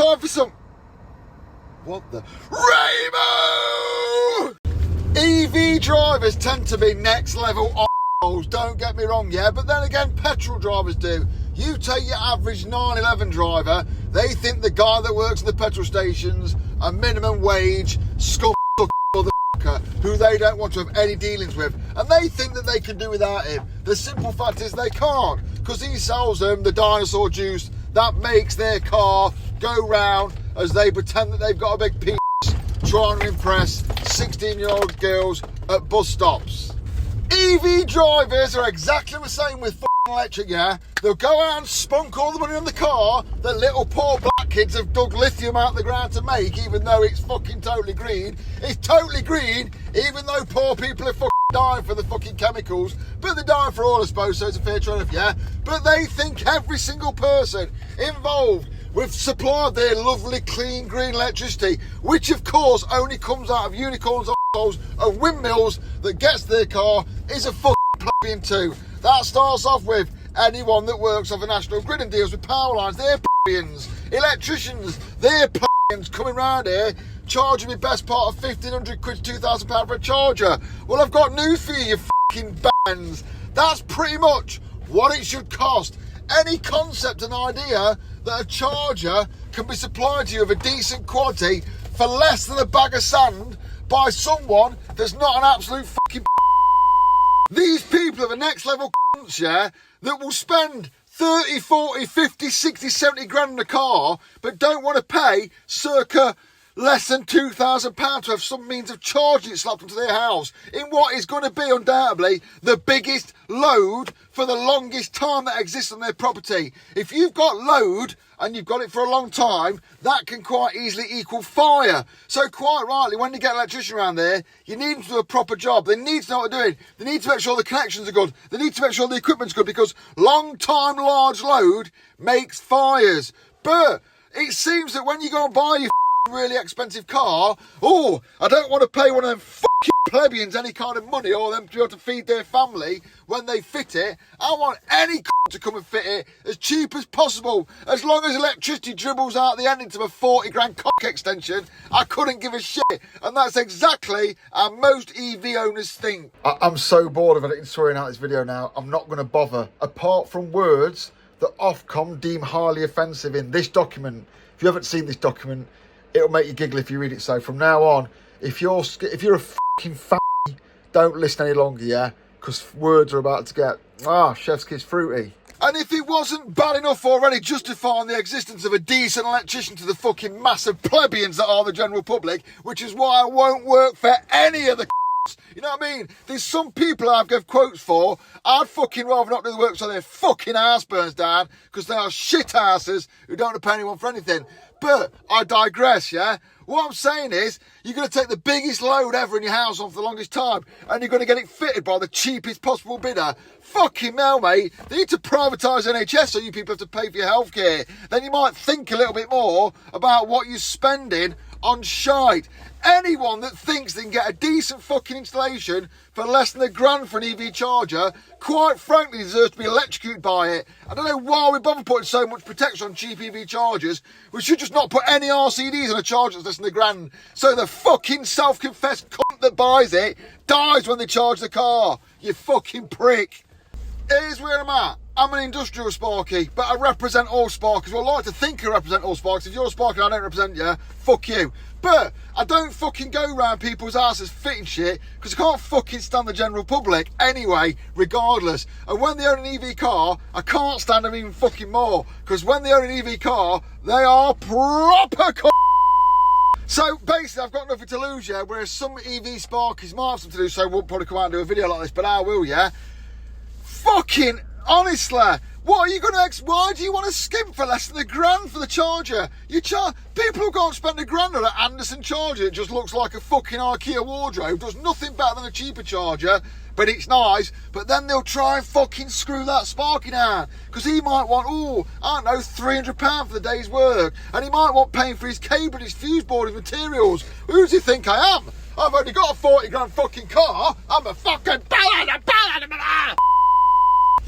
time for some... What the... Rainbow! EV drivers tend to be next level assholes, don't get me wrong, yeah? But then again, petrol drivers do. You take your average 911 driver, they think the guy that works at the petrol stations, a minimum wage, scum motherfucker, who they don't want to have any dealings with. And they think that they can do without him. The simple fact is they can't, because he sells them the dinosaur juice that makes their car go round as they pretend that they've got a big penis trying to impress 16-year-old girls at bus stops. EV drivers are exactly the same with electric, yeah? They'll go out and spunk all the money on the car that little poor black kids have dug lithium out of the ground to make, even though it's fucking totally green. It's totally green, even though poor people are fucking dying for the fucking chemicals. But they're dying for all, I suppose, so it's a fair trade-off, yeah? But they think every single person involved with supply of their lovely clean green electricity, which of course only comes out of unicorns, assholes and windmills that gets their car, is a fucking plebeian too. That starts off with anyone that works off a national grid and deals with power lines. They're plebeians. Electricians, they're plebeians coming round here charging me best part of 1,500 quid to £2,000 for a charger. Well, I've got news for you, you fucking bands. That's pretty much what it should cost. Any concept and idea that a charger can be supplied to you of a decent quality for less than a bag of sand by someone that's not an absolute fucking... These people are the next level cunts, yeah, that will spend 30, 40, 50, 60, 70 grand on a car, but don't want to pay circa less than £2,000 to have some means of charging it slapped into their house in what is going to be undoubtedly the biggest load for the longest time that exists on their property. If you've got load and you've got it for a long time, that can quite easily equal fire. So quite rightly, when you get an electrician around there, you need them to do a proper job. They need to know what they're doing. They need to make sure the connections are good. They need to make sure the equipment's good, because long time large load makes fires. But it seems that when you go and buy your really expensive car, oh, I don't want to pay one of them fucking plebeians any kind of money or them to be able to feed their family when they fit it. I want any to come and fit it as cheap as possible. As long as electricity dribbles out the end into a 40 grand cock extension, I couldn't give a shit. And that's exactly how most EV owners think. I'm so bored of editing swearing out this video now. I'm not going to bother. Apart from words that Ofcom deem highly offensive in this document. If you haven't seen this document, it'll make you giggle if you read it. So from now on, if you're a fucking fanny, don't listen any longer, yeah? Because words are about to get, chef's kiss fruity. And if it wasn't bad enough already justifying the existence of a decent electrician to the fucking massive plebeians that are the general public, which is why I won't work for any of the you know what I mean? There's some people I've given quotes for. I'd fucking rather not do the work so their fucking house burns down, because they are shit asses who don't want to pay anyone for anything. But I digress, yeah? What I'm saying is, you're going to take the biggest load ever in your house on for the longest time, and you're going to get it fitted by the cheapest possible bidder. Fucking hell, mate. They need to privatise NHS so you people have to pay for your healthcare. Then you might think a little bit more about what you're spending on shite. Anyone that thinks they can get a decent fucking installation for less than £1,000 for an EV charger, quite frankly, deserves to be electrocuted by it. I don't know why we bother putting so much protection on cheap EV chargers. We should just not put any RCDs on a charger that's less than £1,000. So the fucking self-confessed cunt that buys it dies when they charge the car. You fucking prick. Here's where I'm at. I'm an industrial Sparky, but I represent all Sparkies. Well, I like to think I represent all Sparkies. If you're a Sparky and I don't represent you, fuck you. But I don't fucking go around people's asses fitting shit, because I can't fucking stand the general public anyway, regardless. And when they own an EV car, I can't stand them even fucking more, because when they own an EV car, they are proper So basically, I've got nothing to lose, yeah, whereas some EV Sparkies might have something to do, so I won't probably come out and do a video like this, but I will, yeah? Fucking honestly, what are you going to... Why do you want to skimp for less than £1,000 for the charger? People who go and spend £1,000 on an Anderson charger, it just looks like a fucking IKEA wardrobe, does nothing better than a cheaper charger, but it's nice. But then they'll try and fucking screw that Sparky down, because he might want, I don't know, £300 for the day's work, and he might want paying for his cable, his fuse board, his materials. Who does he think I am? I've only got a 40 grand fucking car. I'm a fucking ballad.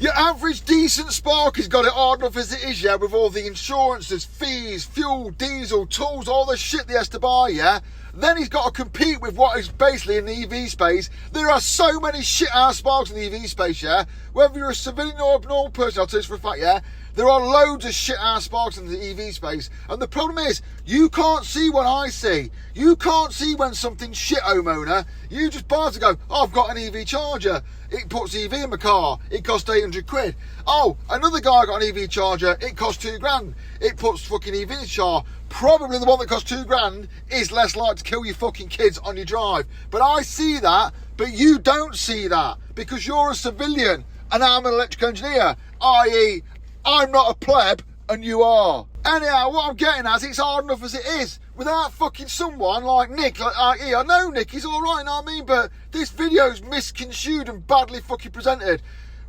Yeah, average decent Sparky's got it hard enough as it is, yeah, with all the insurances, fees, fuel, diesel, tools, all the shit he has to buy, yeah. Then he's got to compete with what is basically in the EV space. There are so many shit-ass Sparks in the EV space, yeah. Whether you're a civilian or a normal person, I'll tell you this for a fact, yeah. There are loads of shit-ass Sparks in the EV space. And the problem is, you can't see what I see. You can't see when something's shit, homeowner. You just buy to go, oh, I've got an EV charger. It puts EV in my car. It costs 800 quid. Oh, another guy got an EV charger. It costs 2 grand. It puts fucking EV in his car. Probably the one that costs 2 grand is less likely to kill your fucking kids on your drive. But I see that, but you don't see that because you're a civilian and I'm an electrical engineer, i.e., I'm not a pleb and you are. Anyhow, what I'm getting at is it's hard enough as it is without fucking someone like Nick. I know Nick, he's alright, you know what I mean? But this video's misconstrued and badly fucking presented.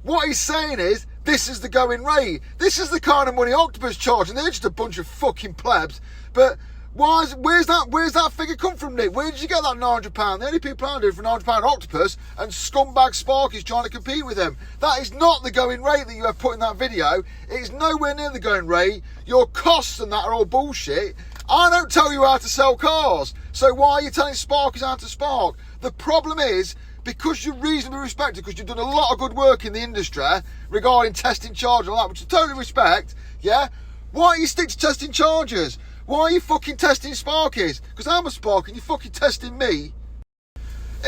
What he's saying is, this is the going rate. This is the kind of money Octopus charging. They're just a bunch of fucking plebs. But where's that figure come from, Nick? Where did you get that £900? The only people I do for £900 Octopus and scumbag Sparky's trying to compete with them. That is not the going rate that you have put in that video. It's nowhere near the going rate. Your costs and that are all bullshit. I don't tell you how to sell cars. So why are you telling Sparky's how to spark? The problem is, because you're reasonably respected, because you've done a lot of good work in the industry regarding testing chargers and all that, which I totally respect, yeah? Why don't you stick to testing chargers? Why are you fucking testing Sparkies? Because I'm a Sparky and you're fucking testing me.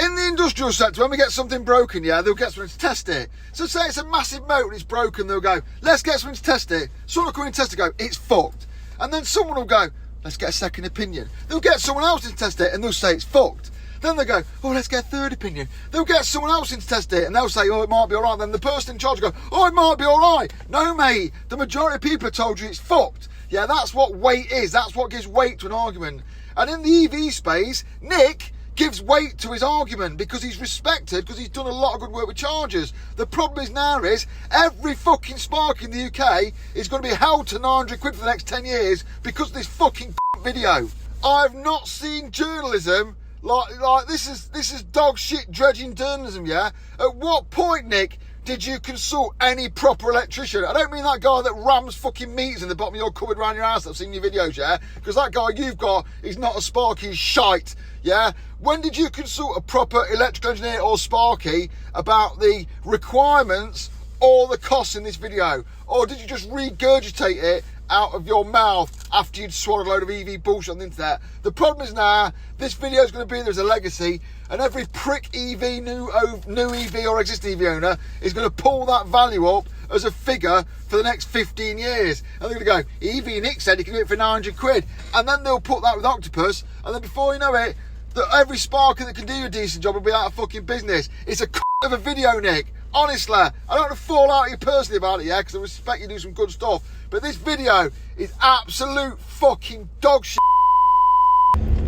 In the industrial sector, when we get something broken, yeah, they'll get someone to test it. So say it's a massive motor and it's broken, they'll go, let's get someone to test it. Someone will come in and test it and go, it's fucked. And then someone will go, let's get a second opinion. They'll get someone else to test it and they'll say it's fucked. Then they go, oh, let's get a third opinion. They'll get someone else in to test it and they'll say, oh, it might be all right. Then the person in charge will go, oh, it might be all right. No, mate, the majority of people have told you it's fucked. Yeah, that's what weight is. That's what gives weight to an argument. And in the EV space, Nick gives weight to his argument because he's respected, because he's done a lot of good work with chargers. The problem is now is every fucking Spark in the UK is going to be held to 900 quid for the next 10 years because of this fucking video. I've not seen journalism like this is dog shit dredging journalism, yeah? At what point, Nick, did you consult any proper electrician? I don't mean that guy that rams fucking meters in the bottom of your cupboard around your house that I've seen your videos, yeah? Because that guy you've got is not a Sparky, he's shite, yeah? When did you consult a proper electrical engineer or Sparky about the requirements or the costs in this video? Or did you just regurgitate it out of your mouth after you'd swallowed a load of EV bullshit on the internet? The problem is now, this video is going to be there as a legacy, and every prick EV, new EV or existing EV owner is going to pull that value up as a figure for the next 15 years. And they're going to go, EV Nick said he can do it for 900 quid. And then they'll put that with Octopus, and then before you know it, that every Sparky that can do a decent job will be out of fucking business. It's a of a video, Nick. Honestly, I don't want to fall out of you personally about it, yeah, because I respect you do some good stuff. But this video is absolute fucking dog shit.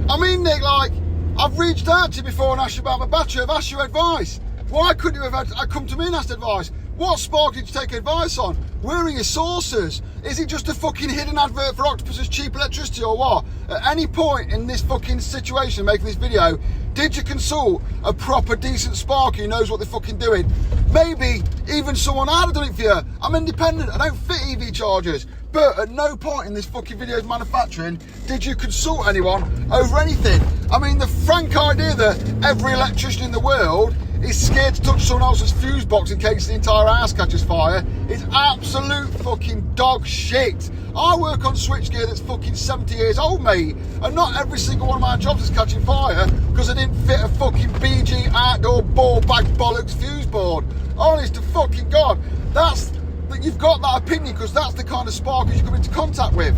I mean, Nick, like, I've reached out to you before and asked you about my battery. I've asked you advice. Why couldn't you have come to me and asked advice? What Spark did you take advice on? Where are your sources? Is it just a fucking hidden advert for Octopus's cheap electricity or what? At any point in this fucking situation making this video, did you consult a proper decent Sparky who knows what they're fucking doing? Maybe even someone I'd have done it for you. I'm independent, I don't fit EV chargers. But at no point in this fucking video's manufacturing did you consult anyone over anything. I mean, the frank idea that every electrician in the world is scared to touch someone else's fuse box in case the entire house catches fire is absolute fucking dog shit. I work on switchgear that's fucking 70 years old, mate, and not every single one of my jobs is catching fire because I didn't fit a fucking BG outdoor ball bag bollocks fuse board. Honest to fucking God, you've got that opinion because that's the kind of sparkers you come into contact with.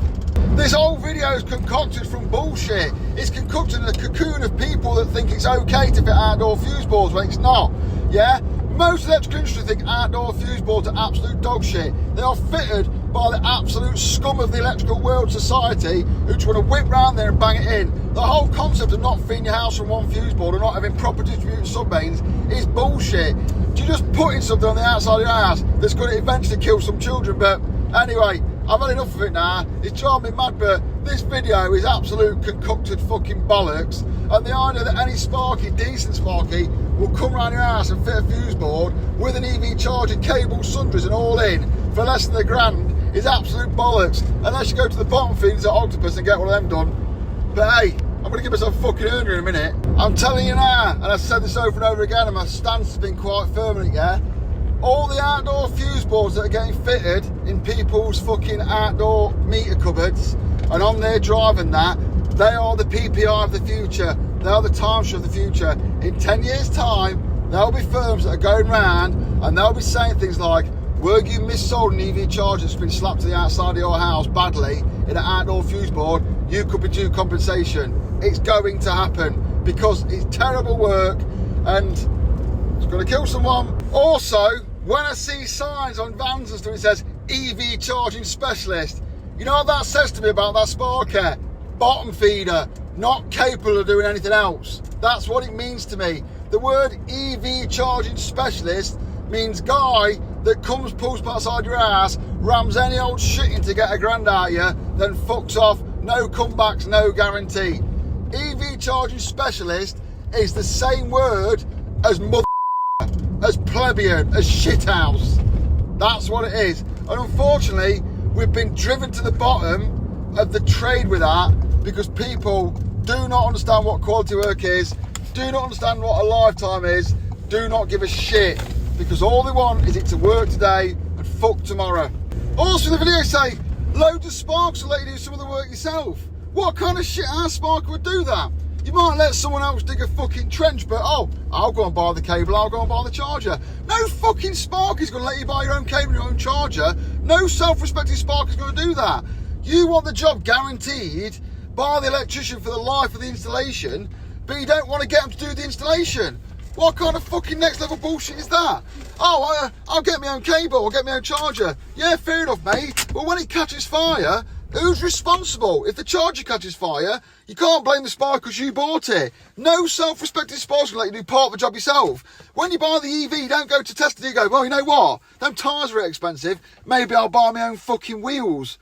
This whole video is concocted from bullshit. It's concocted in a cocoon of people that think it's okay to fit outdoor fuse boards when it's not, yeah? Most electrical industry think outdoor fuse boards are absolute dog shit. They are fitted by the absolute scum of the electrical world society who just want to whip round there and bang it in. The whole concept of not feeding your house from one fuse board or not having proper distributed sub-mains is bullshit. You're just putting something on the outside of your house that's going to eventually kill some children. But anyway, I've had enough of it now. It's driving me mad, but this video is absolute concocted fucking bollocks. And the idea that any Sparky, decent Sparky, will come around your house and fit a fuse board with an EV charger, cable, sundries and all in for less than £1,000 is absolute bollocks. Unless you go to the bottom feeders at Octopus and get one of them done. But hey, I'm going to give myself a fucking earner in a minute. I'm telling you now, and I've said this over and over again, and my stance has been quite firm in it, yeah? All the outdoor fuse boards that are getting fitted in people's fucking outdoor meter cupboards and on their drive and that, they are the PPI of the future. They are the timeshare of the future. In 10 years' time, there'll be firms that are going round and they'll be saying things like, were you missold an EV charger that's been slapped to the outside of your house badly in an outdoor fuse board, you could be due compensation. It's going to happen because it's terrible work and it's going to kill someone. Also, when I see signs on vans and stuff, it says EV charging specialist. You know what that says to me about that Sparky? Bottom feeder, not capable of doing anything else. That's what it means to me. The word EV charging specialist means guy that comes, pulls outside your ass, rams any old shit in to get a grand out of you, then fucks off, no comebacks, no guarantee. EV charging specialist is the same word as mother, as plebeian, as shithouse. That's what it is. And unfortunately, we've been driven to the bottom of the trade with that because people do not understand what quality work is, do not understand what a lifetime is, do not give a shit because all they want is it to work today and fuck tomorrow. Also, the video say loads of sparks will let you do some of the work yourself. What kind of shit ass spark would do that? You might let someone else dig a fucking trench, but oh, I'll go and buy the cable, I'll go and buy the charger. No fucking spark is going to let you buy your own cable and your own charger. No self-respecting spark is going to do that. You want the job guaranteed by the electrician for the life of the installation, but you don't want to get them to do the installation. What kind of fucking next level bullshit is that? Oh, I'll get my own cable, I'll get my own charger. Yeah, fair enough, mate. But when it catches fire, who's responsible? If the charger catches fire, you can't blame the spark because you bought it. No self-respecting spark's going to let you do part of the job yourself. When you buy the EV, you don't go to test it, you go, well, you know what? Them tyres are expensive. Maybe I'll buy my own fucking wheels.